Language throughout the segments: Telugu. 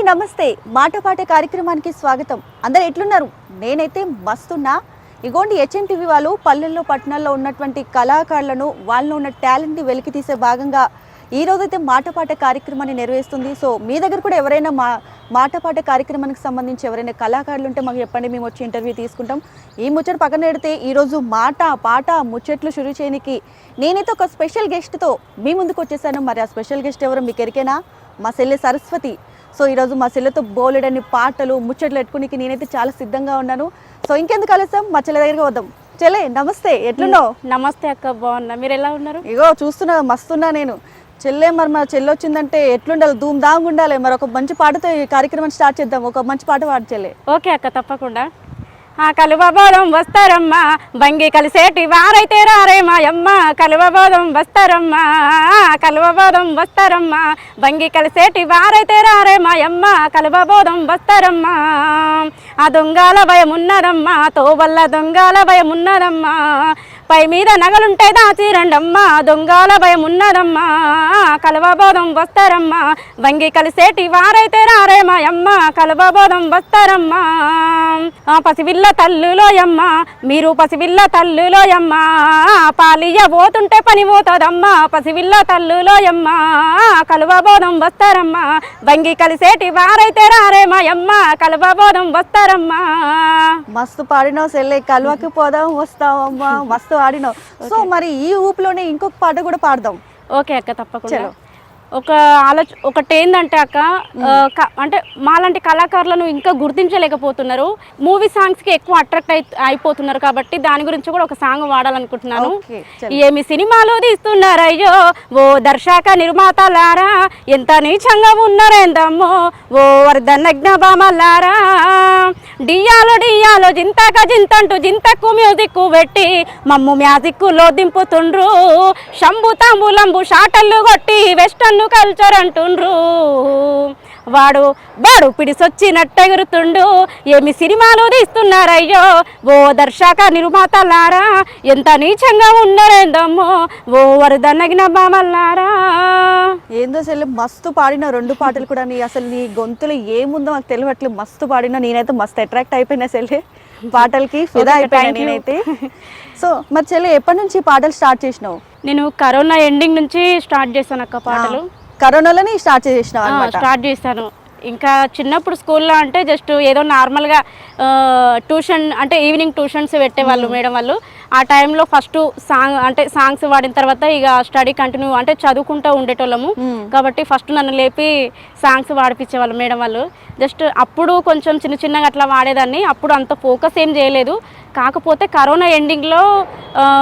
నమస్తే మాట పాట కార్యక్రమానికి స్వాగతం. అందరూ ఎట్లున్నారు? నేనైతే మస్తున్నా. ఇగోండి హెచ్ఎంటీవీ వాళ్ళు పల్లెల్లో పట్టణాల్లో ఉన్నటువంటి కళాకారులను వాళ్ళలో ఉన్న టాలెంట్ని వెలికి తీసే భాగంగా ఈ రోజైతే మాట పాట కార్యక్రమాన్ని నిర్వహిస్తుంది. సో మీ దగ్గర కూడా ఎవరైనా మాట పాట కార్యక్రమానికి సంబంధించి ఎవరైనా కళాకారులు ఉంటే మాకు చెప్పండి, మేము వచ్చి ఇంటర్వ్యూ తీసుకుంటాం. ఈ ముచ్చట పక్కన పెడితే ఈరోజు మాట పాట ముచ్చట్లు షురూ చేయడానికి నేనైతే ఒక స్పెషల్ గెస్ట్తో మీ ముందుకు వచ్చేసాను. మరి ఆ స్పెషల్ గెస్ట్ ఎవరో మీకు ఎరికేనా? మా చెల్లె సరస్వతి. సో ఈరోజు మా చెల్లెతో బోలెడని పాటలు ముచ్చట్లు పెట్టుకునికి నేనైతే చాలా సిద్ధంగా ఉన్నాను. సో ఇంకెందుకు ఆలస్యం, మా చెల్లె దగ్గరికి వద్దాం. చెల్లె నమస్తే, ఎట్లున్నావు? నమస్తే అక్క, బాగున్నా. మీరు ఎలా ఉన్నారు? ఇగో చూస్తున్నా, మస్తున్నా నేను. చెల్లె మరి మా చెల్లె వచ్చిందంటే ఎట్లుండాలి, ధూమ్ ధామ్ ఉండాలి. మరి ఒక మంచి పాటతో ఈ కార్యక్రమం స్టార్ట్ చేద్దాం. ఒక మంచి పాట పాడు చెల్లె. ఓకే అక్క, తప్పకుండా. కలువబోధం వస్తారమ్మా, బంగి కలిసేటి వారైతే రారే మాయమ్మ. కలువబోధం వస్తారమ్మా, కలువబోధం వస్తారమ్మా, బంగి కలిసేటి వారైతే రారే మాయమ్మ. కలువబోధం వస్తారమ్మా, ఆ దొంగల భయం ఉన్నదమ్మా, తోబల్ల దొంగల భయం ఉన్నదమ్మా. పై మీద నగలుంటే దాచిరండమ్మా, దొంగల భయం ఉన్నదమ్మా. కలువబోధం వస్తారమ్మా, బంగి కలిసేటి వారైతే రారే మాయమ్మ. కలువబోధం వస్తారమ్మా, పసివిల్ల తల్లులోయమ్మ, మీరు పసివిల్ల తల్లులోయమ్మ. పాలియ పోతుంటే పని పోతుందమ్మా, పసివిల్ల తల్లులోయమ్మ. కలువబోధం వస్తారమ్మా, బంగి కలిసేటి వారైతే రారే మాయమ్మ. కలువబోధం వస్తారమ్మా. మస్తు పాడినావు సెల్లె, కలువకి పోదాం వస్తావమ్మా, మస్తు ఆడినావు. సో మరి ఈ ఊపులోనే ఇంకొక పాట కూడా పాడదాం. ఓకే అక్క, తప్పకుండా. ఒకటి ఏంటంటే అక్క, అంటే మాలాంటి కళాకారులను ఇంకా గుర్తించలేకపోతున్నారు. మూవీ సాంగ్స్కి ఎక్కువ అట్రాక్ట్ అయిపోతున్నారు కాబట్టి దాని గురించి కూడా ఒక సాంగ్ వాడాలనుకుంటున్నాను. ఏమి సినిమాలు తీస్తున్నారయ్యో ఓ దర్శక నిర్మాతలారా, ఎంత నీచంగా ఉన్నారేందమ్మో ఓ వర్ధనగ్న బామలారా. డియాలో డియాలో జింతక జింతంటూ జింతకు మ్యూజిక్ పెట్టి మమ్ము మ్యాజిక్లో దింపుతుండ్రు. శంభు తాంబులంబు షాటళ్ళు కొట్టి వెస్టర్న్ కల్చర్ అంటుండ్రు. వాడు పిడిసొచ్చినట్టెగురుతుండు. ఏమి సినిమాలు తీస్తున్నారయ్యో ఓ దర్శక నిర్మాతలారా, ఎంత నీచంగా ఉన్నారేందమ్మో ఓ వరదనగిన బామల్లారా. ఏందో చెల్లి, మస్తు పాడిన రెండు పాటలు కూడా. అసలు నీ గొంతులో ఏముందో నాకు తెలియట్లేదు. మస్తు పాడినా, నేనైతే మస్తు అట్రాక్ట్ అయిపోయినా చెల్లి, పాటలకి ఫిదా అయిపోయినా నేనైతే. సో మరి చెల్లి, ఎప్పటి నుంచి పాటలు స్టార్ట్ చేసినావు? నేను కరోనా ఎండింగ్ నుంచి స్టార్ట్ చేశాను అక్క పాటలు. కరోనాలోనే స్టార్ట్ చేశాను. ఇంకా చిన్నప్పుడు స్కూల్లో అంటే జస్ట్ ఏదో నార్మల్గా ట్యూషన్ అంటే ఈవినింగ్ ట్యూషన్స్ పెట్టేవాళ్ళు మేడం వాళ్ళు. ఆ టైంలో ఫస్ట్ సాంగ్స్ వాడిన తర్వాత ఇక స్టడీ కంటిన్యూ అంటే చదువుకుంటూ ఉండేటోళ్ళము. కాబట్టి ఫస్ట్ నన్ను లేపి సాంగ్స్ వాడిపించేవాళ్ళు మేడం వాళ్ళు. జస్ట్ అప్పుడు కొంచెం చిన్న చిన్నగా అట్లా వాడేదాన్ని. అప్పుడు అంత ఫోకస్ ఏం చేయలేదు. కాకపోతే కరోనా ఎండింగ్లో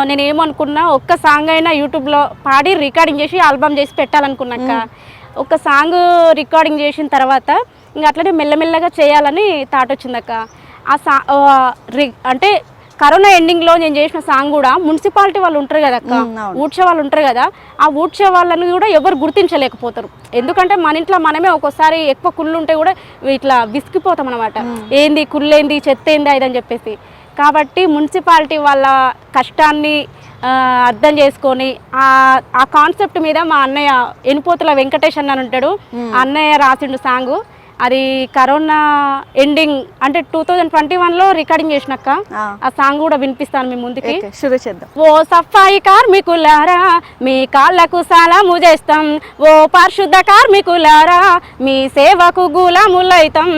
నేనేమనుకున్నా, ఒక్క సాంగ్ అయినా యూట్యూబ్లో పాడి రికార్డింగ్ చేసి ఆల్బమ్ చేసి పెట్టాలనుకున్నాక ఒక సాంగ్ రికార్డింగ్ చేసిన తర్వాత ఇంకా అట్లనే మెల్లమెల్లగా చేయాలని థాట్ వచ్చిందక్క. అంటే కరోనా ఎండింగ్లో నేను చేసిన సాంగ్ కూడా మున్సిపాలిటీ వాళ్ళు ఉంటారు కదా అక్క, ఊడ్చే వాళ్ళు ఉంటారు కదా, ఆ ఊడ్చే వాళ్ళని కూడా ఎవరు గుర్తించలేకపోతారు. ఎందుకంటే మన ఇంట్లో మనమే ఒక్కోసారి ఎక్కువ కుళ్ళు ఉంటే కూడా ఇట్లా విసిగిపోతాం అనమాట. ఏంది కుళ్ళేంది, చెత్త ఏంది అదని చెప్పేసి. కాబట్టి మున్సిపాలిటీ వాళ్ళ కష్టాన్ని అర్థం చేసుకొని ఆ కాన్సెప్ట్ మీద మా అన్నయ్య ఎనుపోతుల వెంకటేష్ అన్న ఉంటాడు, అన్నయ్య రాసిండు సాంగు. అది కరోనా ఎండింగ్ అంటే 2021లో రికార్డింగ్ చేసినాక ఆ సాంగ్ కూడా వినిపిస్తాను మీ ముందుకి. ఓ సఫాయి కార్మికులారా, మీ కాళ్ళకు సలాము చేస్తాం. ఓ పరిశుద్ధ కార్మికులారా, మీ సేవకు గులాములైతాం.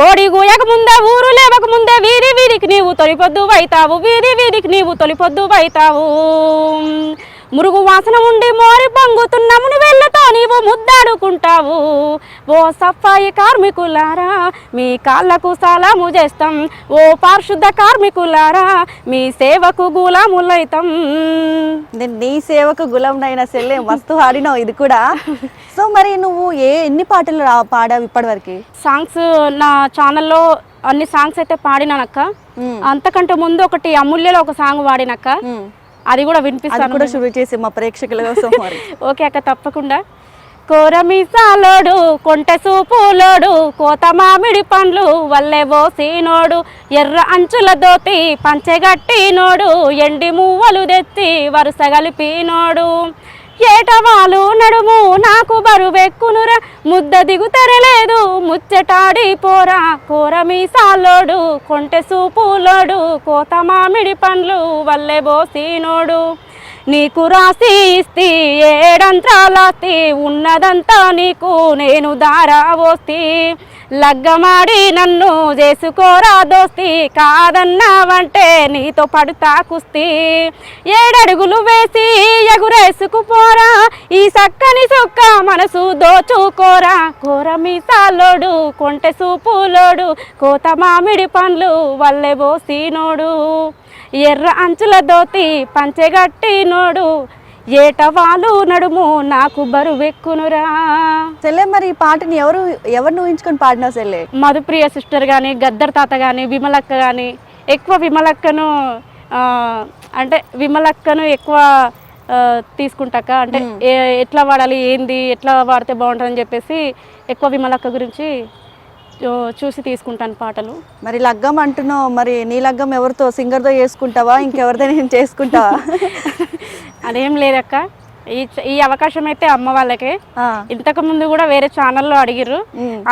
కోడి గూయక ముందే, ఊరు లేవక ముందే, వీధి వీధికి నీవు తొలిపొద్దు వైతావు, వీధి వీధికి నీవు తొలిపొద్దు వైతావు. మురుగు వాసన ఉండి మోరి పొంగుతున్నమును వెళ్ళతో నీవు ముద్దాడుకుంటావు. ఓ సఫాయి కార్మికులారా, మీ కాళ్ళకు సలాము చేస్తాం. ఓ పరిశుద్ధ కార్మికులారా, మీ సేవకు గులాములైతాం. నీ సేవకు గులాంనైనా సెల్లే, మస్తు ఆడినావు ఇది కూడా. సో మరి నువ్వు ఎన్ని పాటలు పాడావు ఇప్పటివరకు? సాంగ్స్ నా ఛానల్లో అన్ని సాంగ్స్ అయితే పాడినానక్క. అంతకంటే ముందు ఒకటి అమూల్యలో ఒక సాంగ్ పాడినక్క, అది కూడా వినిపిస్తాను కూడా షురూ చేసి మా ప్రేక్షకుల కోసం. ఓకే అక్క, తప్పకుండా. కోరమిసాలోడు, కొంటె సూపులోడు, కోత మామిడి పండ్లు వల్లే బోసినోడు, ఎర్ర అంచుల దోతి పంచెగట్టినోడు, ఎండి మువ్వలు తెచ్చి వరుస కలిపినోడు, ఏటవాలు నడుము నాకు బరువెక్కునురా ముద్ద దిగుతరలేదు ముచ్చటాడి పోరా కూర మీసాలోడు కొంటె సూపులోడు కోత మామిడి పండ్లు వల్లె బోసినోడు నీకు రాసి ఇస్తి ఏడంత్రాలాస్తి ఉన్నదంతా నీకు నేను దారా పోస్తి లగ్గమాడి నన్ను చేసుకోరా దోస్తి కాదన్నావంటే నీతో పడుతా కుస్తీ ఏడడుగులు వేసి ఎగురేసుకుపోరా ఈ సక్కని సుక్క మనసు దోచుకోరా కూర మీసాలోడు కొంటె సూపులోడు కోత మామిడి పండ్లు వల్లె బోసినోడు ఎర్ర అంచుల దోతి పంచెగట్టినోడు ఏటవాలు నడుము నాకు బరువెక్కునురా. చెల్లె మరి ఈ పాటని ఎవరిని ఊహించుకొని పాడినావు చెల్లె? మధుప్రియ సిస్టర్ కానీ గద్దర్ తాత కానీ విమలక్క కానీ ఎక్కువ విమలక్కను అంటే విమలక్కను ఎక్కువ తీసుకుంటాక అంటే ఎట్లా వాడాలి ఏంది ఎట్లా వాడితే బాగుంటుందని చెప్పేసి ఎక్కువ విమలక్క గురించి చూసి తీసుకుంటాను పాటలు. మరి లగ్గం అంటున్నావు, మరి నీ లగ్గం ఎవరితో సింగర్తో చేసుకుంటావా ఇంకెవరితో నేను చేసుకుంటావా? అదేం లేదక్క, ఈ అవకాశం అయితే అమ్మ వాళ్ళకే. ఇంతకు ముందు కూడా వేరే ఛానల్లో అడిగిర్రు,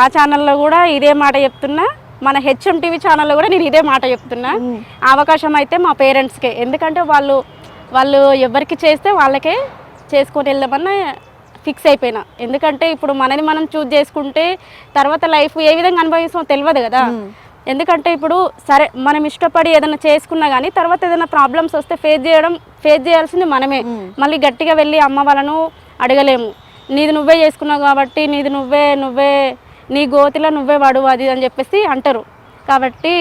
ఆ ఛానల్లో కూడా ఇదే మాట చెప్తున్నా, మన హెచ్ఎం టీవీ ఛానల్లో కూడా నేను ఇదే మాట చెప్తున్నా. ఆ అవకాశం అయితే మా పేరెంట్స్కే, ఎందుకంటే వాళ్ళు ఎవరికి చేస్తే వాళ్ళకే చేసుకొని వెళ్దామన్న ఫిక్స్ అయిపోయినా. ఎందుకంటే ఇప్పుడు మనని మనం చూజ్ చేసుకుంటే తర్వాత లైఫ్ ఏ విధంగా అనుభవిస్తామో తెలియదు కదా. ఎందుకంటే ఇప్పుడు సరే మనం ఇష్టపడి ఏదైనా చేసుకున్నా కానీ తర్వాత ఏదైనా ప్రాబ్లమ్స్ వస్తే ఫేస్ చేయాల్సింది మనమే. మళ్ళీ గట్టిగా వెళ్ళి అమ్మ వాళ్ళను అడగలేము. నీది నువ్వే చేసుకున్నావు కాబట్టి నీది నువ్వే నీ గోతిలో నువ్వే వాడు అది అని చెప్పేసి అంటారు. కాబట్టి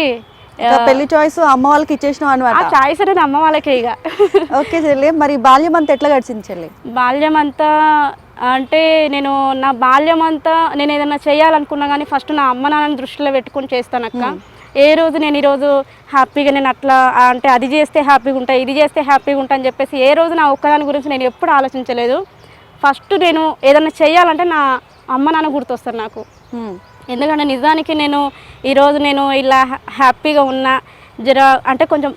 పెళ్లి చాయిస్ అమ్మ వాళ్ళకి ఇచ్చేసినావు అనమాట. ఆ చాయిస్ అనేది అమ్మ వాళ్ళకే ఇక. ఓకే చెల్లి, మరి బాల్యం అంతా ఎట్లా గడిచింది చెల్లి? బాల్యం అంతా అంటే నా బాల్యం అంతా నేను ఏదైనా చేయాలనుకున్నా కానీ ఫస్ట్ నా అమ్మ నాన్నని దృష్టిలో పెట్టుకొని చేస్తాను అక్క. ఏ రోజు నేను ఈరోజు హ్యాపీగా నేను అట్లా అంటే అది చేస్తే హ్యాపీగా ఉంటా ఇది చేస్తే హ్యాపీగా ఉంటా అని చెప్పేసి ఏ రోజు నా ఒక్కదాని గురించి నేను ఎప్పుడు ఆలోచించలేదు. ఫస్ట్ నేను ఏదైనా చేయాలంటే నా అమ్మ నాన్న గుర్తొస్తారు నాకు. ఎందుకంటే నిజానికి నేను ఈరోజు నేను ఇలా హ్యాపీగా ఉన్నా అంటే కొంచెం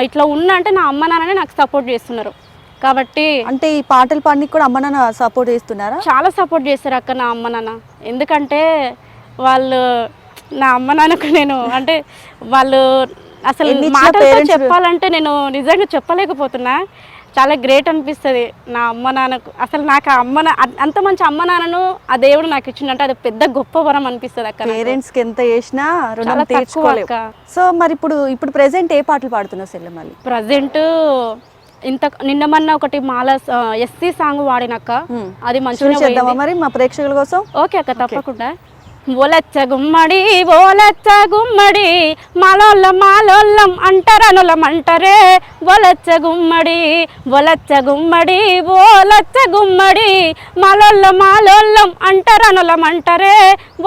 ఇట్లా ఉన్నా అంటే నా అమ్మ నాన్ననే నాకు సపోర్ట్ చేస్తున్నారు. కాబట్టి అంటే ఈ పాటలు పాడడానికి కూడా అమ్మ నాన్న సపోర్ట్ చేస్తున్నారా? చాలా సపోర్ట్ చేస్తారు అక్క నా అమ్మ నాన్న. ఎందుకంటే వాళ్ళు నా అమ్మ నాన్నకు నేను అంటే వాళ్ళు అసలు మాటలతో చెప్పాలంటే నేను నిజంగా చెప్పలేకపోతున్నా. చాలా గ్రేట్ అనిపిస్తుంది నా అమ్మ నాన్నకు. అసలు నాకు అంత మంచి అమ్మ నాన్నను ఆ దేవుడు నాకు ఇచ్చిందంటే అది పెద్ద గొప్ప వరం అనిపిస్తుంది అక్క. పేరెంట్స్కి ఎంత చేసినా రుణం తీర్చుకోలేక. సో మరి ఇప్పుడు ప్రెసెంట్ ఏ పాటలు పాడుతున్నావు సెల్లె? మళ్ళీ ప్రజెంట్ నిన్న మొన్న ఒకటి మాల ఎస్సీ సాంగ్ వాడినక్క, అది మంచిగా చేద్దామా మరి మా ప్రేక్షకుల కోసం? ఓకే అక్క, తప్పకుండా. ఓలచ్చ గుమ్మడి మాలోళ్ళం అంటరనులం అంటరే ఓలచ్చ గుమ్మడి మాలోళ్ళం అంటరనులం అంటరే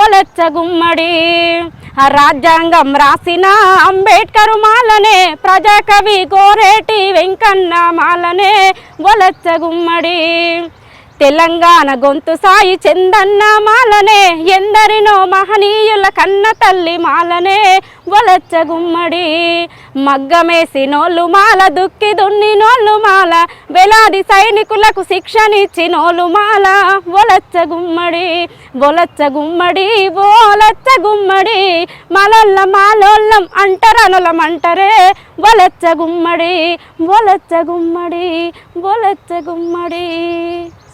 ఓలచ్చ గుమ్మడి. రాజ్యాంగం రాసిన అంబేద్కర్ మాలనే ప్రజాకవి గోరేటి వెంకన్న మాలనే ఓలచ్చ గుమ్మడి. తెలంగాణ గొంతు సాయి చందన్న మాలనే ఎందరినో మహనీయుల కన్న తల్లి మాలనే ఒలచ్చ గుమ్మడి. మగ్గమేసి నోళ్ళు మాల దుక్కి దున్ని నోళ్ళు మాల వేలాది సైనికులకు శిక్షణిచ్చినోళ్ళు మాల ఒలచ్చ గుమ్మడి మాలోళ్ళం అంటరనులం అంటరే ఒలచ్చ గుమ్మడి.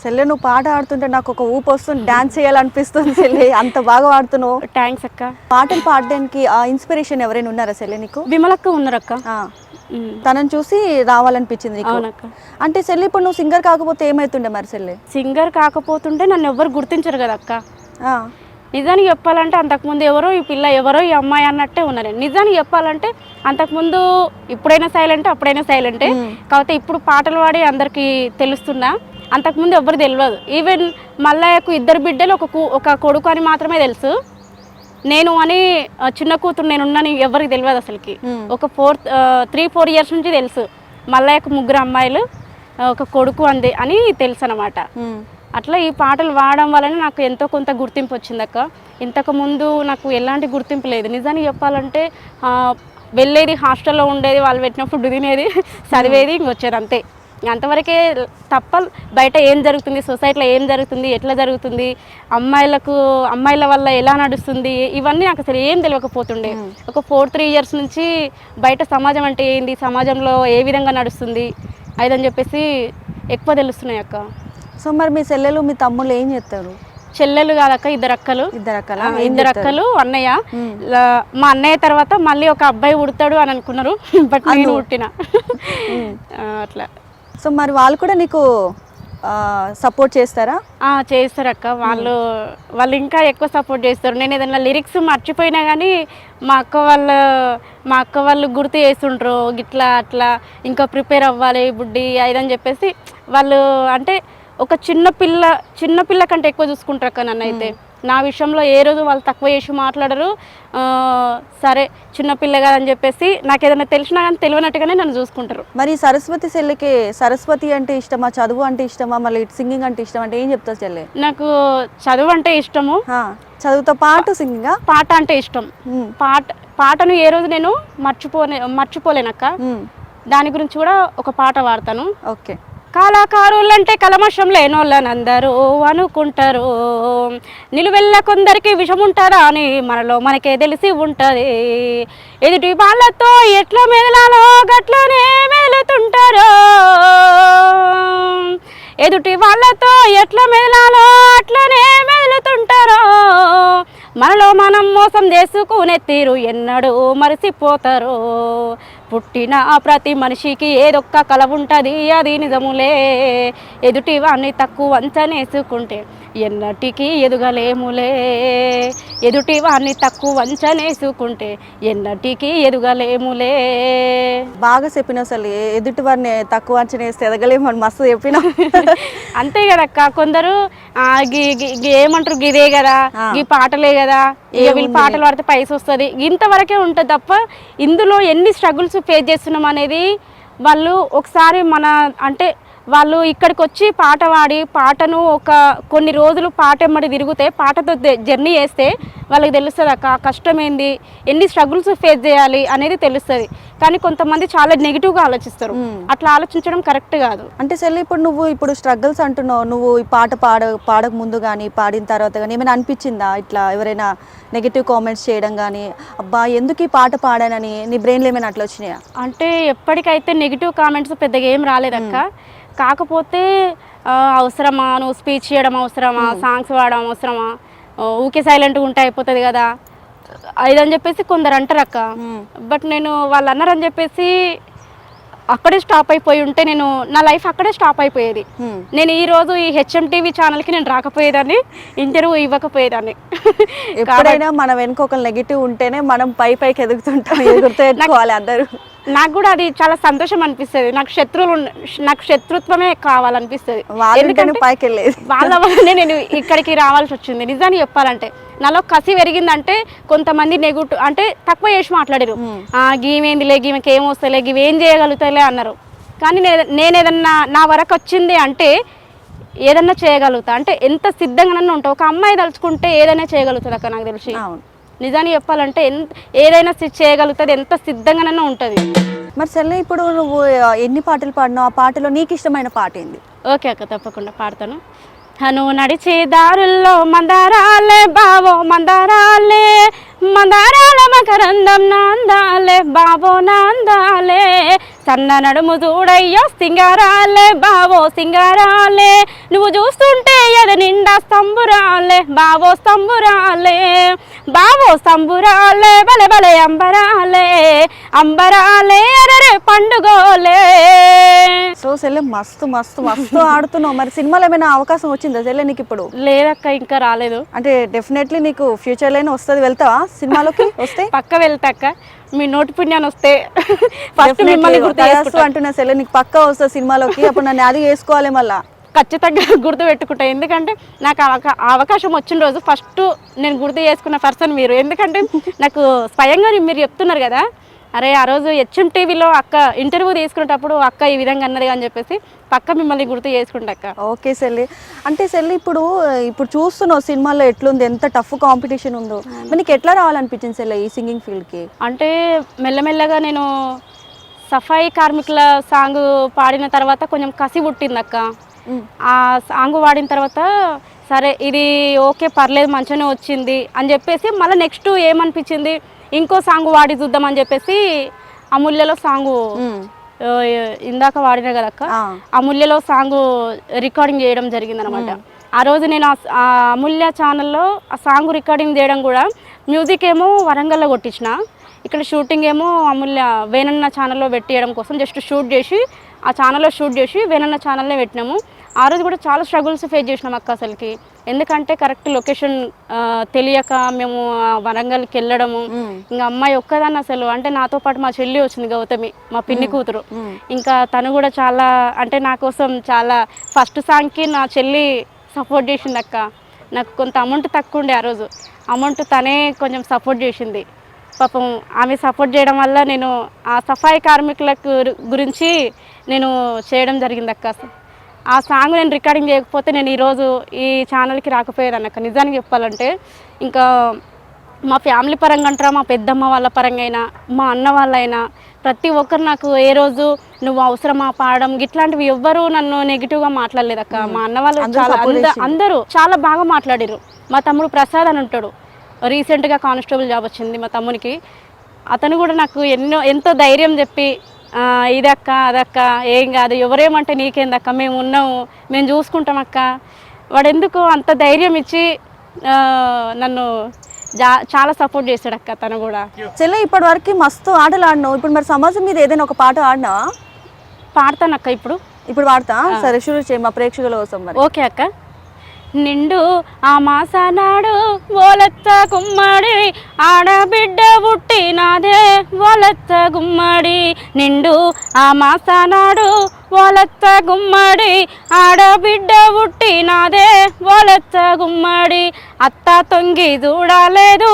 సెల్లె నువ్వు పాట ఆడుతుంటే నాకు ఒక ఊపు వస్తుంది, డాన్స్ చేయాలనిపిస్తుంది సెల్లె, అంత బాగా పాడుతున్నావు. థ్యాంక్స్ అక్క. పాటలు పాడడానికి ఇన్స్పిరేషన్ ఎవరైనా ఉన్నారా సెల్లె నీకు? విమలక్క ఉన్నారక్క. తనని చూసి రావాలనిపించింది నీకు? అంటే సెల్లె ఇప్పుడు నువ్వు సింగర్ కాకపోతే ఏమైతుండే మరి సెల్లె? సింగర్ కాకపోతుంటే నన్ను ఎవ్వరు గుర్తించరు కదా అక్క. నిజానికి చెప్పాలంటే అంతకుముందు ఎవరో ఈ పిల్ల ఎవరో ఈ అమ్మాయి అన్నట్టే ఉన్నారు. నిజానికి చెప్పాలంటే అంతకుముందు ఇప్పుడైనా సైలెంట్ అప్పుడైనా సైలెంటే, కాకపోతే ఇప్పుడు పాటలు పాడి అందరికీ తెలుస్తున్నా. అంతకుముందు ఎవరు తెలియదు. ఈవెన్ మల్లయ్యకు 2 బిడ్డలు ఒక కొడుకు అని మాత్రమే తెలుసు. నేను అని చిన్న కూతురు నేనున్నాను ఎవరికి తెలియదు అసలుకి. ఒక 3-4 ఇయర్స్ నుంచి తెలుసు. మల్లయ్యకు 3 అమ్మాయిలు ఒక కొడుకు అంది అని తెలుసు అన్నమాట. అట్లా ఈ పాటలు వాడడం వల్లనే నాకు ఎంతో కొంత గుర్తింపు వచ్చిందక్క. ఇంతకుముందు నాకు ఎలాంటి గుర్తింపు లేదు. నిజానికి చెప్పాలంటే వెళ్ళేది హాస్టల్లో ఉండేది, వాళ్ళు పెట్టిన ఫుడ్ తినేది, చదివేది, ఇంకొచ్చేది అంతే. అంతవరకే తప్ప బయట ఏం జరుగుతుంది, సొసైటీలో ఏం జరుగుతుంది, ఎట్లా జరుగుతుంది, అమ్మాయిల వల్ల ఎలా నడుస్తుంది, ఇవన్నీ నాకు అసలు ఏం తెలియకపోతుండే. ఒక 4-3 ఇయర్స్ నుంచి బయట సమాజం అంటే ఏంది, సమాజంలో ఏ విధంగా నడుస్తుంది అదని చెప్పేసి ఎక్కువ తెలుస్తున్నాయి అక్క. సో మరి మీ చెల్లెలు మీ తమ్ముళ్ళు ఏం చేస్తారు? చెల్లెలు కాదక్క, ఇద్దరు అక్కలు అన్నయ్య. మా అన్నయ్య తర్వాత మళ్ళీ ఒక అబ్బాయి పుడతాడు అని అనుకున్నారు, బట్ నేను పుట్టిన అట్లా. సో మరి వాళ్ళు కూడా నీకు సపోర్ట్ చేస్తారా? చేస్తారు అక్క. వాళ్ళు ఇంకా ఎక్కువ సపోర్ట్ చేస్తారు. నేను ఏదైనా లిరిక్స్ మర్చిపోయినా కానీ మా అక్క వాళ్ళు గుర్తు చేస్తుంటారు, గిట్లా అట్లా ఇంకా ప్రిపేర్ అవ్వాలి బుడ్డి అదని చెప్పేసి. వాళ్ళు అంటే ఒక చిన్నపిల్ల కంటే ఎక్కువ చూసుకుంటారు అక్క నన్ను. అయితే నా విషయంలో ఏ రోజు వాళ్ళు తక్కువ చేసి మాట్లాడరు. సరే చిన్నపిల్ల కదని చెప్పేసి నాకు ఏదైనా తెలిసినా కానీ తెలియనట్టుగానే నన్ను చూసుకుంటారు. మరి సరస్వతి చెల్లికి సరస్వతి అంటే ఇష్టమా, చదువు అంటే ఇష్టమా, మళ్ళీ సింగింగ్ అంటే ఇష్టం అంటే ఏం చెప్తావు చెల్లి? నాకు చదువు అంటే ఇష్టము, చదువుతో పాటు సింగింగ్ పాట అంటే ఇష్టం. పాటను ఏ రోజు నేను మర్చిపోలేనక్క. దాని గురించి కూడా ఒక పాట పాడతాను. ఓకే. కళాకారులంటే కలమషం లేనోళ్ళని అందరూ అనుకుంటారు, నిలువెల్ల కొందరికి విషం ఉంటారా అని మనలో మనకే తెలిసి ఉంటుంది. ఎదుటి వాళ్ళతో ఎట్లా మెదలాలో గట్లనే మెదులుతుంటారో, ఎదుటి వాళ్ళతో ఎట్లా మెదలాలో అట్లనే మెదులుతుంటారో, మనలో మనం మోసం చేసుకునే తీరు ఎన్నడూ మరిసిపోతారు. పుట్టిన ప్రతి మనిషికి ఏదొక్క కల ఉంటుంది, అది నిజములే. ఎదుటి వాడిని తక్కువ అంచనేసుకుంటే ఎన్నటికీ ఎదుగలేములే. ఎదుటి వాడిని తక్కువ అంచనేసుకుంటే ఎన్నటికీ ఎదుగలేములే. బాగా చెప్పిన అసలు ఎదుటి వారిని తక్కువ అంచనేస్తే ఎదగలేము అని మస్తు చెప్పిన. అంతే కదక్క. కొందరు ఏమంటారు, గిదే కదా, ఈ పాటలే కదా, ఇక వీళ్ళు పాటలు పాడితే పైస వస్తుంది, ఇంతవరకే ఉంటుంది తప్ప ఇందులో ఎన్ని స్ట్రగుల్స్ ఫేస్ చేస్తున్నాం అనేది వాళ్ళు ఒకసారి వాళ్ళు ఇక్కడికి వచ్చి పాట పాడి పాటను కొన్ని రోజులు పాట ఎమ్మడి తిరిగితే పాటతో జర్నీ చేస్తే వాళ్ళకి తెలుస్తుంది అక్క కష్టం ఏంది, ఎన్ని స్ట్రగుల్స్ ఫేస్ చేయాలి అనేది తెలుస్తుంది. కానీ కొంతమంది చాలా నెగిటివ్గా ఆలోచిస్తారు. అట్లా ఆలోచించడం కరెక్ట్ కాదు. అంటే చెల్లి ఇప్పుడు స్ట్రగుల్స్ అంటున్నావు, నువ్వు ఈ పాట పాడక ముందు కానీ పాడిన తర్వాత కానీ ఏమైనా అనిపించిందా ఇట్లా ఎవరైనా నెగిటివ్ కామెంట్స్ చేయడం కానీ, అబ్బా ఎందుకు ఈ పాట పాడానని నీ బ్రెయిన్లో ఏమైనా అట్లా వచ్చినాయా? అంటే ఎప్పటికైతే నెగిటివ్ కామెంట్స్ పెద్దగా ఏం రాలేదక్క. కాకపోతే అవసరమా, నువ్వు స్పీచ్ చేయడం అవసరమా, సాంగ్స్ పాడడం అవసరమా, ఊకే సైలెంట్గా ఉంటే అయిపోతుంది కదా ఇదని చెప్పేసి కొందరు అంటారు అక్క. బట్ నేను వాళ్ళు అన్నారని చెప్పేసి అక్కడే స్టాప్ అయిపోయి ఉంటే నా లైఫ్ అక్కడే స్టాప్ అయిపోయేది. నేను ఈ రోజు ఈ HMTV ఛానల్కి నేను రాకపోయేదాన్ని, ఇంటర్వ్యూ ఇవ్వకపోయేదాన్ని. ఎప్పుడైనా మన వెనుక ఒక నెగిటివ్ ఉంటేనే మనం పైకి ఎదుగుతుంటాం, ఎదుగుతాయి అందరూ. నాకు కూడా అది చాలా సంతోషం అనిపిస్తుంది. నాకు శత్రుత్వమే కావాలనిపిస్తుంది. వాళ్ళ వల్లనే నేను ఇక్కడికి రావాల్సి వచ్చింది. నిజాన్ని చెప్పాలంటే నాలో కసి పెరిగిందంటే కొంతమంది నెగిటివ్ అంటే తక్కువ చేసి మాట్లాడారు. గీమేందిలే, గీమెకి ఏమొస్తలే, గీవేం చేయగలుగుతాలే అన్నారు. కానీ నేను ఏదన్నా నా వరకు వచ్చింది అంటే ఏదన్నా చేయగలుగుతా. అంటే ఎంత సిద్ధంగానన్నా ఉంటావు, ఒక అమ్మాయి తలుచుకుంటే ఏదైనా చేయగలుగుతుంది అక్క. నాకు తెలిసి నిజాన్ని చెప్పాలంటే ఏదైనా చేయగలుగుతుంది, ఎంత సిద్ధంగానైనా ఉంటుంది. మరి సరే ఇప్పుడు నువ్వు ఎన్ని పాటలు పాడినావు, ఆ పాటలో నీకు ఇష్టమైన పాట ఏంది? ఓకే అక్క, తప్పకుండా పాడతాను. నువ్వు నడిచే దారుల్లో మందారాలే బావో మందారాలే, మందారాల మకరందం నాందాలే బావో నాందాలే, సన్న నడుము చూడయ్యో సింగారాలే బావో సింగారాలే, నువ్వు చూస్తుంటే ఎద నిండా స్తంబురాలే బావో స్తంబురాలే, బావో స్తంబురాలే బలే బలే అంబరాలే అంబరాలే అరే పండుగోలే. సో సెల్లె మస్తు మస్తు మస్తు ఆడుతున్నావు. మరి సినిమాలో ఏమైనా అవకాశం వచ్చిందా సెల్లె నీకు? ఇప్పుడు లేదక్క, ఇంకా రాలేదు. అంటే డెఫినెట్లీ నీకు ఫ్యూచర్లోనే వస్తుంది, వెళ్తావా సినిమాలోకి? వస్తే పక్క వెళ్తాక మీ నోటి పుణ్యాన్ని వస్తే అంటున్నా సెల్లె నీకు పక్కా వస్తుంది సినిమాలోకి. అప్పుడు నన్ను అది వేసుకోవాలి మళ్ళా ఖచ్చితంగా గుర్తు పెట్టుకుంటా. ఎందుకంటే నాకు అవకాశం వచ్చిన రోజు ఫస్ట్ నేను గుర్తు చేసుకున్న పర్సన్ మీరు. ఎందుకంటే నాకు స్వయంగా మీరు చెప్తున్నారు కదా, అరే ఆ రోజు HMTVలో అక్క ఇంటర్వ్యూ తీసుకునేటప్పుడు అక్క ఈ విధంగా అన్నది అని చెప్పేసి పక్క మిమ్మల్ని గుర్తు చేసుకుంటా అక్క. ఓకే సెల్లి. అంటే సెల్లి ఇప్పుడు చూస్తున్నావు సినిమాలో ఎట్లుంది, ఎంత టఫ్ కాంపిటీషన్ ఉందో. మరి నీకు ఎట్లా రావాలనిపించింది సెల్లి ఈ సింగింగ్ ఫీల్డ్కి? అంటే మెల్లమెల్లగా నేను సఫాయి కార్మికుల సాంగ్ పాడిన తర్వాత కొంచెం కసి పుట్టింది అక్క. ఆ సాంగ్ పాడిన తర్వాత సరే ఇది ఓకే పర్లేదు మంచిగానే వచ్చింది అని చెప్పేసి మళ్ళీ నెక్స్ట్ ఏమనిపించింది ఇంకో సాంగ్ వాడి చూద్దామని చెప్పేసి అమూల్యలో సాంగు ఇందాక వాడిన కదక్క, అమూల్యలో సాంగ్ రికార్డింగ్ చేయడం జరిగింది అనమాట. ఆ రోజు నేను ఆ అమూల్య ఛానల్లో ఆ సాంగ్ రికార్డింగ్ చేయడం కూడా మ్యూజిక్ ఏమో వరంగల్లో కొట్టించిన, ఇక్కడ షూటింగ్ ఏమో అమూల్య వేనన్న ఛానల్లో పెట్టేయడం కోసం జస్ట్ షూట్ చేసి ఆ ఛానల్లో షూట్ చేసి వేనన్న ఛానల్నే పెట్టినాము. ఆ రోజు కూడా చాలా స్ట్రగుల్స్ ఫేస్ చేసినాం అక్క అసలుకి. ఎందుకంటే కరెక్ట్ లొకేషన్ తెలియక మేము వరంగల్కి వెళ్ళడము, ఇంకా అమ్మాయి ఒక్కదాన్ని అసలు అంటే నాతో పాటు మా చెల్లి వచ్చింది గౌతమి, మా పిన్ని కూతురు. ఇంకా తను కూడా చాలా అంటే నా కోసం చాలా ఫస్ట్ సాంగ్కి నా చెల్లి సపోర్ట్ చేసింది అక్క. నాకు కొంత అమౌంట్ తక్కువ ఉండే ఆ రోజు, అమౌంట్ తనే కొంచెం సపోర్ట్ చేసింది. పాపం ఆమె సపోర్ట్ చేయడం వల్ల నేను ఆ సఫాయి కార్మికులకు గురించి నేను చేయడం జరిగింది అక్క. ఆ సాంగ్ నేను రికార్డింగ్ చేయకపోతే నేను ఈరోజు ఈ ఛానల్కి రాకపోయేదాన్ని అక్క నిజానికి చెప్పాలంటే. ఇంకా మా ఫ్యామిలీ పరంగా అంటారా, మా పెద్దమ్మ వాళ్ళ పరంగా అయినా, మా అన్న వాళ్ళైనా ప్రతి ఒక్కరు నాకు ఏ రోజు నువ్వు అవసరమా పాడడం ఇట్లాంటివి ఎవ్వరూ నన్ను నెగిటివ్గా మాట్లాడలేదు అక్క. మా అన్న వాళ్ళు చాలా అందరూ చాలా బాగా మాట్లాడారు. మా తమ్ముడు ప్రసాద్ అని ఉంటాడు, రీసెంట్గా కానిస్టేబుల్ జాబ్ వచ్చింది మా తమ్మునికి. అతను కూడా నాకు ఎంతో ధైర్యం చెప్పి ఇదక్క అదక్క ఏం కాదు ఎవరేమంటే నీకేందక్క మేము ఉన్నాము మేము చూసుకుంటాం అక్క, వాడు ఎందుకు అంత ధైర్యం ఇచ్చి నన్ను చాలా సపోర్ట్ చేశాడు అక్క. తను కూడా చెల్లె ఇప్పటి వరకు మస్తు ఆటలు ఆడినావు, ఇప్పుడు మరి సమాజం మీద ఏదైనా ఒక పాట ఆడినావా? పాడతానక్క ఇప్పుడు పాడతా. సరే షూర్ చేయి మా ప్రేక్షకుల కోసం మరి. ఓకే అక్క. నిండు ఆ మాసనాడు ఓలెత్త గుమ్మడి ఆడబిడ్డ పుట్టినాదే ఓలెత్త గుమ్మడి, నిండు ఆ మాసనాడు ఓలెత్త గుమ్మడి ఆడబిడ్డ పుట్టినాదే ఓలెత్త గుమ్మడి, అత్త తొంగి చూడలేదు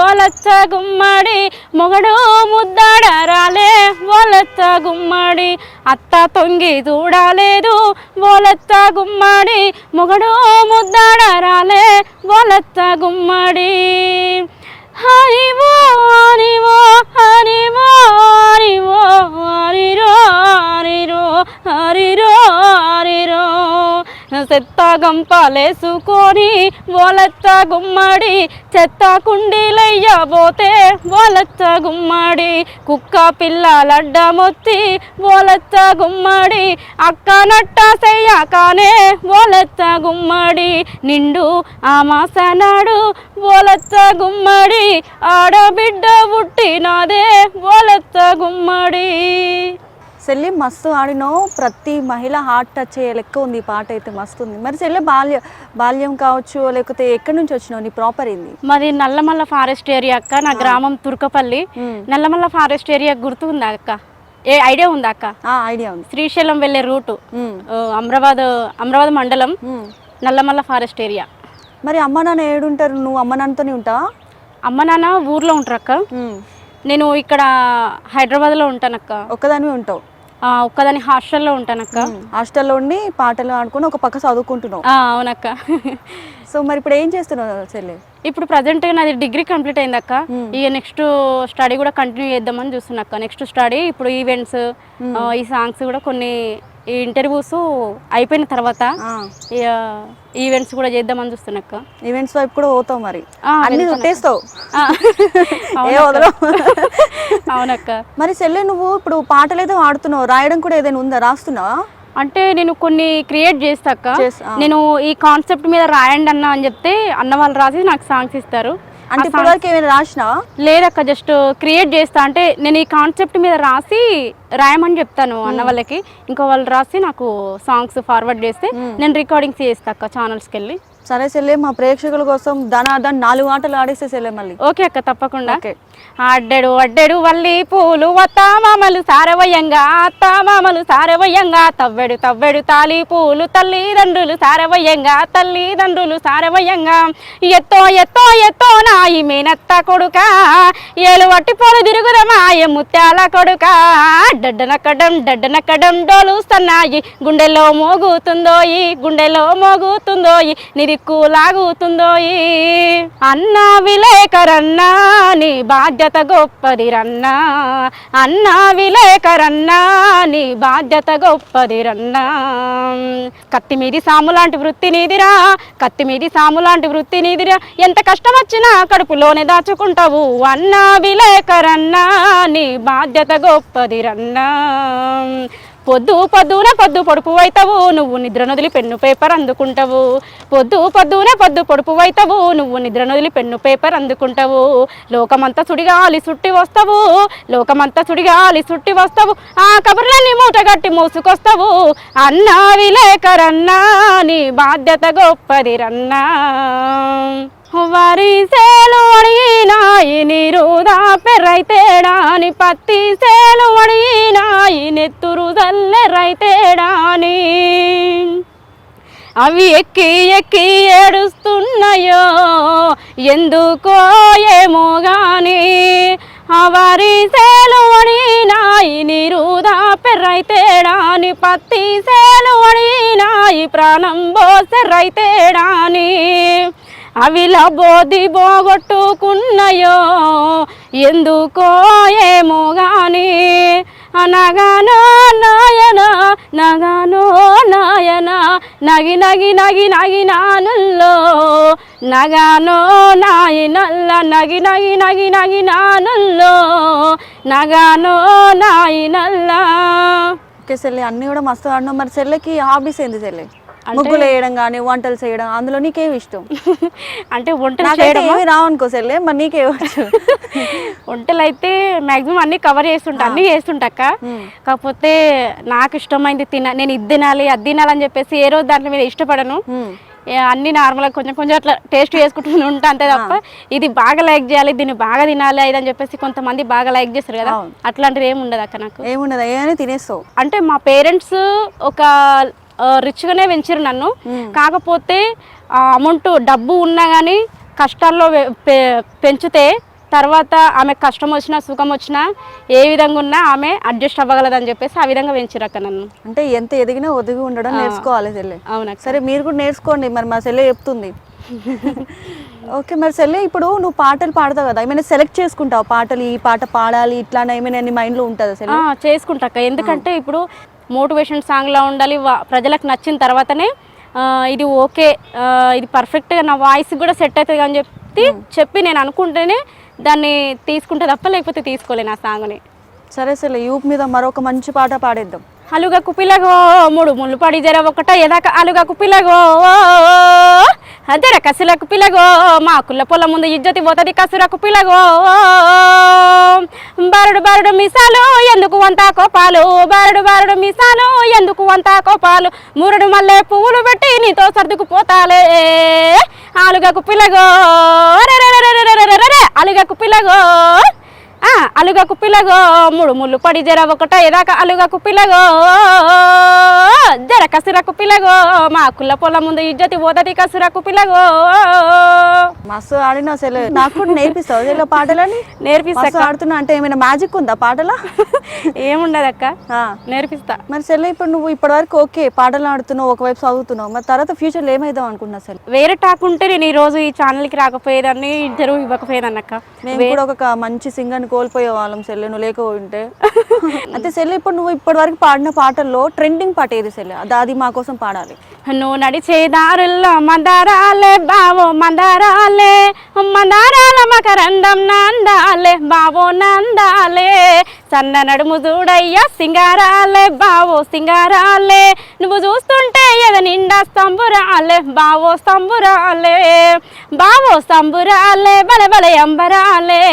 ఓలెత్త గుమ్మడి మొగడు ముద్దాడ రాలే ఓలెత్త గుమ్మడి, అత్త తొంగి చూడలేదు ఓలెత్త గుమ్మడి మొగడు ముద్దాడ రాలే ఓలెత్త గుమ్మడి, హరివో హరివో హరివో హరివో హరిరో హరిరో హరిరో హరిరో, చెత్త గంపలేసుకొని ఓలెత్త గుమ్మడి చెత్త కుండీలయ్యబోతే ఓలెత్త గుమ్మడి, కుక్క పిల్లలడ్డమొత్తి ఓలెత్త గుమ్మడి అక్క నట్ట చెయ్యకానే ఓలెత్త గుమ్మడి, నిండు ఆ మాసనాడు ఓలెత్త గుమ్మడి ఆడబిడ్డ పుట్టినాదే ఓలెత్త గుమ్మడి. చెల్లి మస్తు ఆడినావు, ప్రతి మహిళ హార్ట్ టచ్ అయ్యే లెక్క ఉంది ఈ పాట అయితే మస్తు ఉంది. మరి చెల్లి బాల్యం కావచ్చు లేకపోతే ఎక్కడి నుంచి వచ్చినావు, నీ ప్రాపర్ ఏంది? మాది నల్లమల్ల ఫారెస్ట్ ఏరియా అక్క, నా గ్రామం తుర్కపల్లి. నల్లమల్ల ఫారెస్ట్ ఏరియా గుర్తు ఉందా అక్క? ఏ ఐడియా ఉందా అక్క? ఐడియా ఉంది. శ్రీశైలం వెళ్ళే రూటు అమరావతి మండలం నల్లమల్ల ఫారెస్ట్ ఏరియా. మరి అమ్మ నాన్న ఏడుంటారు? నువ్వు అమ్మ నాన్నతోనే ఉంటావా? అమ్మ నాన్న ఊర్లో ఉంటారు అక్క, నేను ఇక్కడ హైదరాబాద్లో ఉంటానక్క. ఒక్కదానివే ఉంటావు? ఒక్కదాని హాస్టల్లో ఉంటానక్క. హాస్టల్లో ఉండి పాటలు ఆడుకుని ఒక పక్క చదువుకుంటున్నావు? అవునక్క. సో మరి ఇప్పుడు ఏం చేస్తున్నావు చెల్లి? ఇప్పుడు ప్రజెంట్ నాది డిగ్రీ కంప్లీట్ అయింది అక్క. ఇక నెక్స్ట్ స్టడీ కూడా కంటిన్యూ చేద్దామని చూస్తున్నా అక్క. నెక్స్ట్ స్టడీ ఇప్పుడు ఈవెంట్స్ ఈ సాంగ్స్ కూడా కొన్ని ఈ ఇంటర్వ్యూస్ అయిపోయిన తర్వాత ఈవెంట్స్ కూడా చేద్దామని చూస్తున్నా అక్క. ఈవెంట్స్ వైపు కూడా పోతావు మరి? అన్ని చుట్టేస్తావు? అవునక్క. మరి చెల్లె నువ్వు ఇప్పుడు పాటలు ఏదో ఆడుతున్నావు, రాయడం కూడా ఏదైనా ఉందా, రాస్తున్నావా? అంటే నేను కొన్ని క్రియేట్ చేస్తాక నేను ఈ కాన్సెప్ట్ మీద రాయండి అన్న అని చెప్తే అన్న వాళ్ళు రాసి నాకు సాంగ్స్ ఇస్తారు. అంటే ఇప్పటివరకు ఏమైనా రాసినావా? లేదక్క, జస్ట్ క్రియేట్ చేస్తా. అంటే నేను ఈ కాన్సెప్ట్ మీద రాసి రాయమని చెప్తాను అన్న వాళ్ళకి, ఇంకా వాళ్ళు రాసి నాకు సాంగ్స్ ఫార్వర్డ్ చేస్తే నేను రికార్డింగ్స్ చేస్తా అక్క ఛానల్స్కి వెళ్ళి. సరే చెల్లె, మా ప్రేక్షకుల కోసం ధనాధన్ 4 ఆటలు ఆడేస్తే చెల్లె మళ్ళీ. ఓకే అక్క, తప్పకుండా. అడ్డెడు అడ్డెడు వల్లి పూలు అత్తామామలు సారవయ్యంగా అత్తామామలు సారవయ్యంగా, తవ్వెడు తవ్వెడు తాలి పూలు తల్లిదండ్రులు సారవయ్యంగా తల్లిదండ్రులు సారవయ్యంగా, ఎత్తో ఎత్తో ఎత్తో నాయి మేనత్త కొడుక ఏలు వట్టి పొలు తిరుగుదమాయ ముత్యాల కొడుక, డడ్డనక్కడం డోలు సన్నాయి గుండెలో మోగుతుందోయి గుండెలో మోగుతుందోయి, నిధి దిక్కు లాగుతుందోయి అన్నా విలేకరన్నా నీ బాధ్యత గొప్పది రన్నా అన్నా విలేకరన్నా నీ బాధ్యత గొప్పది రన్నా కత్తి మీది సాము లాంటి వృత్తి నీదిరా కత్తి మీది సాము లాంటి వృత్తి నీదిరా ఎంత కష్టం వచ్చినా కడుపులోనే దాచుకుంటావు అన్నా విలేకరన్నా నీ బాధ్యత గొప్పది రన్నా పొద్దున పొద్దు పొడుపు అవుతావు నువ్వు నిద్ర నొదిలి పెన్ను పేపర్ అందుకుంటావు పొద్దున పొద్దు పొడుపు అవుతావు నువ్వు నిద్ర నొదిలి పెన్ను పేపర్ అందుకుంటావు లోకమంతా సుడిగాలి సుట్టి వస్తావు లోకమంతా సుడిగాలి సుట్టి వస్తావు ఆ కబుర్లన్నీ మూటగట్టి మోసుకొస్తావు అన్నా విలేకరన్నా నీ బాధ్యత గొప్పది రన్నా వరి సేలు అడిగినాయి నీరుదా పెర్రైతేడాని పత్తి సేలు అడిగినాయి నెత్తురు చల్లెర్రైతేడాని అవి ఎక్కి ఎక్కి ఏడుస్తున్నాయో ఎందుకో ఏమో గాని వరి సేలు అడిగినాయి నీరుదా పెర్రైతేడాని పత్తి సేలు అడిగినాయి ప్రాణం బోసెర్రైతేడాని అవిలా బోధి బోగొట్టుకున్నాయో ఎందుకో ఏమో గాని నగానో నాయన నగానో నాయన నగి నగి నగి నగి నానుల్లో నగానో నాయనల్ల నగి నగి నగి నగి నానుల్లో నగానో నాయనల్ల. ఓకే చెల్లి, అన్నీ కూడా మస్తు ఆడినావు. మరి చెల్లెకి హాబీస్ ఏంది చెల్లి? ముగ్గులు వేయడం కానీ వంటలు చేయడం, అందులో నీకేమి ఇష్టం? అంటే వంటలు చేయడం రావనుకో సెల్లే, మరి నీకేవచ్చు? వంటలు అయితే మాక్సిమం అన్ని కవర్ చేస్తుంటా, అన్ని చేస్తుంటాక. కాకపోతే నాకు ఇష్టమైంది నేను ఇది తినాలి అది తినాలని చెప్పేసి ఏ రోజు దాంట్లో మీద ఇష్టపడను. అన్ని నార్మల్గా కొంచెం కొంచెం అట్లా టేస్ట్ చేసుకుంటూ ఉంటా అంతే తప్ప ఇది బాగా లైక్ చేయాలి దీన్ని బాగా తినాలి అని చెప్పేసి కొంతమంది బాగా లైక్ చేస్తారు కదా, అట్లాంటిది ఏమి ఉండదు అక్క. నాకు ఏముండదు, ఏమైనా తినేస్తావు. అంటే మా పేరెంట్స్ ఒక రిచ్గానే పెంచారు నన్ను. కాకపోతే అమౌంట్ డబ్బు ఉన్నా కానీ కష్టాల్లో పెంచితే తర్వాత ఆమె కష్టం వచ్చినా సుఖం వచ్చినా ఏ విధంగా ఉన్నా ఆమె అడ్జస్ట్ అవ్వగలదని చెప్పేసి ఆ విధంగా పెంచారు అక్క నన్ను. అంటే ఎంత ఎదిగినా ఒదిగి ఉండడం నేర్చుకోవాలి చెల్లె. అవునా? సరే మీరు కూడా నేర్చుకోండి, మరి మా చెల్లె చెప్తుంది. ఓకే, మరి చెల్లె ఇప్పుడు నువ్వు పాటలు పాడతావు కదా, ఏమైనా సెలెక్ట్ చేసుకుంటావు పాటలు, ఈ పాట పాడాలి ఇట్లా ఏమైనా నీ మైండ్లో ఉంటుందా చెల్లె? చేసుకుంటా అక్క. ఎందుకంటే ఇప్పుడు మోటివేషన్ సాంగ్లా ఉండాలి, ప్రజలకు నచ్చిన తర్వాతనే ఇది ఓకే ఇది పర్ఫెక్ట్గా నా వాయిస్ కూడా సెట్ అవుతుంది అని చెప్పి నేను అనుకుంటేనే దాన్ని తీసుకుంటే తప్ప లేకపోతే తీసుకోలేను ఆ సాంగ్ని. సరే సరే, యూప్ మీద మరొక మంచి పాట పాడేద్దాం. అలుగా కుపిలగో మూడు ముళ్ళు పడి జర ఒకట ఎదాక అలుగా కుపిలగో జర కసులకు పిలగో మా కుల్ల పొల ముందు ఇజ్జతి పోతుంది కసురకు పిలగో బారుడు బారుడు మిసాలు ఎందుకు వంతా కోపాలు బారుడు బారుడు మిసాలు ఎందుకు వంతా కోపాలు మూరుడు మల్లె పువ్వులు పెట్టి నీతో సర్దుకుపోతాలే అలుగకు పిలగో అలుగకు పిలగో అలుగకు పిలగో మూడు ముళ్ళు పడి జర ఒకట ఎదాక అలుగకు పిలగో జర కసురకు పిలగో మా కుల్ల పొల ముందు ఇజ్జతి పోతది కసురకు పిలగో. మస్తు ఆడినా సెల్, నాకు కూడా నేర్పిస్తావు ఇలా పాటలని? నేర్పిస్తా. ఆడుతున్నా అంటే ఏమైనా మ్యాజిక్ ఉందా పాటలా? ఏముండదు అక్క, నేర్పిస్తా. మరి సెల్ ఇప్పుడు నువ్వు ఇప్పటి వరకు ఓకే పాటలు ఆడుతున్నావు, ఒకవైపు చదువుతున్నావు, మరి తర్వాత ఫ్యూచర్లో ఏమైదాం అనుకున్నా సెల్? వేరే టాక్ ఉంటే నేను ఈ రోజు ఈ ఛానల్కి రాకపోయేదాన్ని, ఇంటర్వ్యూ ఇవ్వకపోయేదాన్ని అక్క. మేము కూడా ఒక మంచి సింగర్ని కోల్పోయే వాళ్ళం సెల్, నువ్వు లేకపోయింటే. అయితే సెల్ ఇప్పుడు నువ్వు ఇప్పటి వరకు పాడిన పాటల్లో ట్రెండింగ్ పాట ఏది సెల్? అది మా కోసం పాడాలి. నువ్వు నడిచే దారుల్లో మందారాలే బావో మందారాలే మందారాల మకరందం నందాలే బావో నందాలే సన్న నడుము చూడయ్యా సింగారాలే బావో సింగారాలే నువ్వు చూస్తుంటే ఎద నిండా స్తంబురాలే బావో స్తంబురాలే బావో స్తంబురాలే బలే బలే అంబరాలే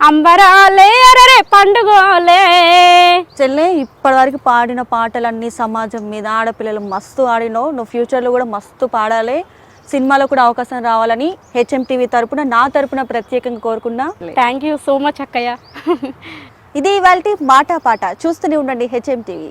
అంబరాలే అరరే పండుగోలే. చెల్లె ఇప్పటి వరకు పాడిన పాటలన్నీ సమాజం మీద, ఆడపిల్లలు మస్తు ఆడినావు, నువ్వు ఫ్యూచర్లో కూడా మస్తు పాడాలి, సినిమాలో కూడా అవకాశం రావాలని HM TV తరపున నా తరపున ప్రత్యేకంగా కోరుకున్నా. థ్యాంక్ యూ సో మచ్ అక్కయ్య. ఇది ఇవాల్టి మాట పాట. చూస్తూనే ఉండండి HM TV.